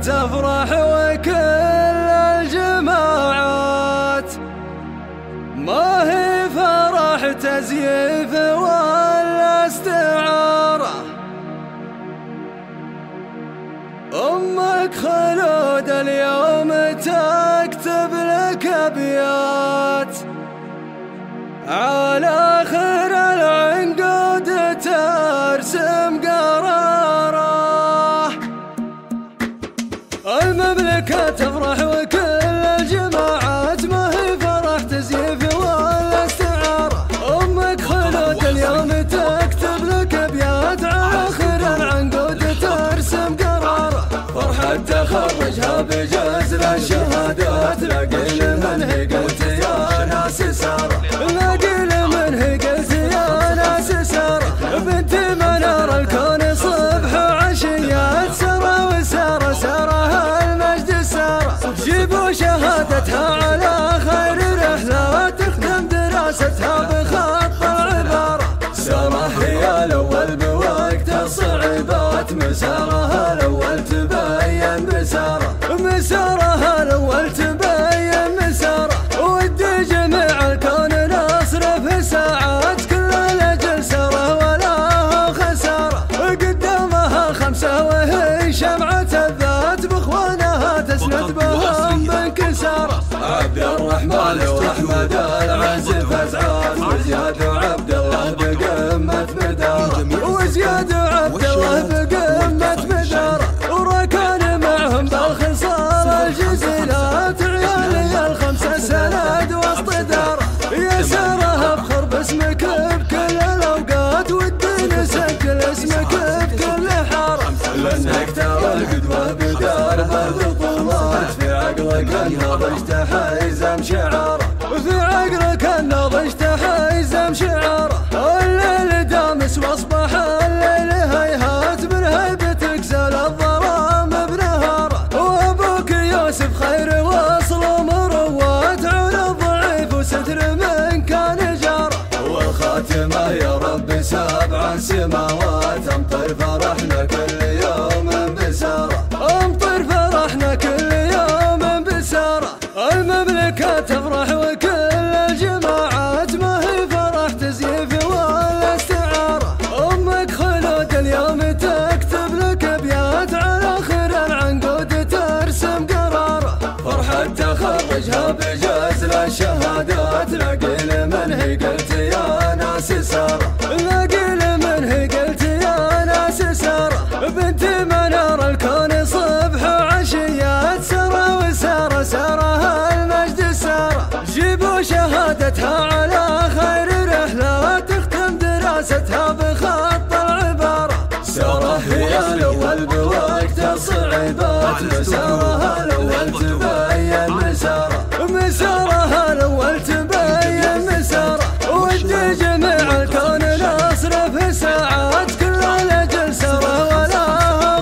تفرح وكل الجماعات، ما هي فرح تزييف ولا استعارة. أمك خلود اليوم تكتب لك أبيات، على آخر العنقود ترسم قراره. المملكة تفرح وكل الجماعات، ما هي فرح تزييف ولا استعارة. أمك خلود اليوم تكتب لك أبيات، على آخر العنقود ترسم قراره. فرحة تخرجها بجزل الشهادات، لاقي من هي قلت يا ناس سارة، لاقي من هي قلت يا ناس سارة. بنت منار الكون صبح وعشيات، سارة وسارة سارها المجد سارة. جيبوا شهادتها على خير رحلة، تختم دراستها بخط العبارة. سارة هي الأول بوقت الصعيبات، مسارها الأول تبين مسارة، مسارها الأول تبين مسارة. ودي جميع الكون نصرف ساعات، كل الأجل سارة ولا خسارة. قدامها خمسة وهي شمعة الذات، بإخوانها تسند بهم بانكسارة. عبد الرحمن وأحمد العزف أسعاف، وزياد وعبد الله بقمة مدارة، وزياد وعبد الله بقمة مدارة. وركان معهم بالخصال الجزيلات، عيالي الخمسة سند وسط دارة. يا سارة افخر باسمك بكل الأوقات، ودي نسجل اسمك بكل حارة. لأنك ترى القدوة بدرب البطولات، في عقلك النضج تحيزم شعاره، في عقلك النضج تحيزم شعاره. الليل دامس واصبح الليل هيهات، من هيبتك زال الظلام بنهاره. وابوك يوسف خير وصل ومروات، عون الضعيف وستر من كان جاره. والخاتمة يا رب 7 سماوات، امطر فرحنا كل يوم بسارة، امطر فرحنا كل يوم بسارة. المملكة تفرح وكل الجماعات، ما هي فرح تزييف ولا استعارة. أمك خلود اليوم تكتب لك أبيات، على آخر العنقود ترسم قراره. فرحة تخرجها بجزل الشهادات، لاقي من هي قلت يا ناس سارة، لاقي من هي قلت يا ناس سارة. بنت منار الكون صبح وعشيات، سارة وسارة سارها المجد سارة. جيبوا شهادتها على خير رحلة، تختم دراستها بخط العبارة. سارة هي الأول بوقت الصعيبات، مسارها الأول تبين مسارة، مسارها الأول تبين مسارة. ودي جميع الكون نصرف ساعات، كل الأجل سارة ولا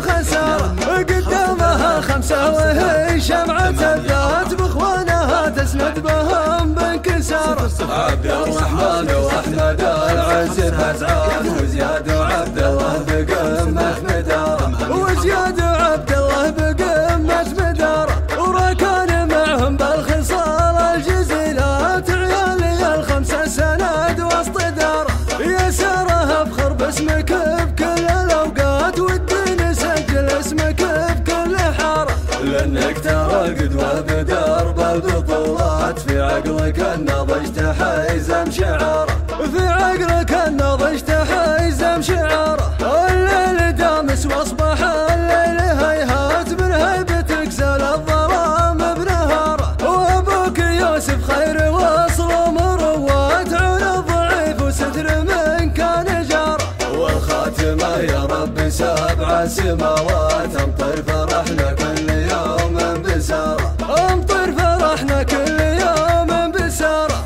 خسارة. قدامها خمسة وهي شمعة الذات، بإخوانها تسند بهم بانكسارة. عبد الرحمن وأحمد العزف أسعاف، وزياد وعبد الله بقمة مدارة، وزياد وعبد الله بقمة مدارة. وركان معهم بالخصال الجزيلات، عيالي الخمسة سند وسط دارة. يا سارة افخر باسمك بكل الأوقات، ودي نسجل اسمك بكل حارة. لأنك ترى القدوة بدرب البطولات، في عقلك النضج تحيزم شعاره، في عقلك النضج تحيزم شعاره. الليل دامس واصبح الليل هيهات، من هيبتك زال الظلام بنهاره. وابوك يوسف خير وصل ومروات، عون الضعيف وستر من كان جاره. والخاتمة يا رب 7 سماوات، امطر فرحنا كل يوم بسارة، امطر فرحنا كل يوم بسارة.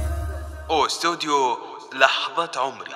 استوديو لحظة عمري.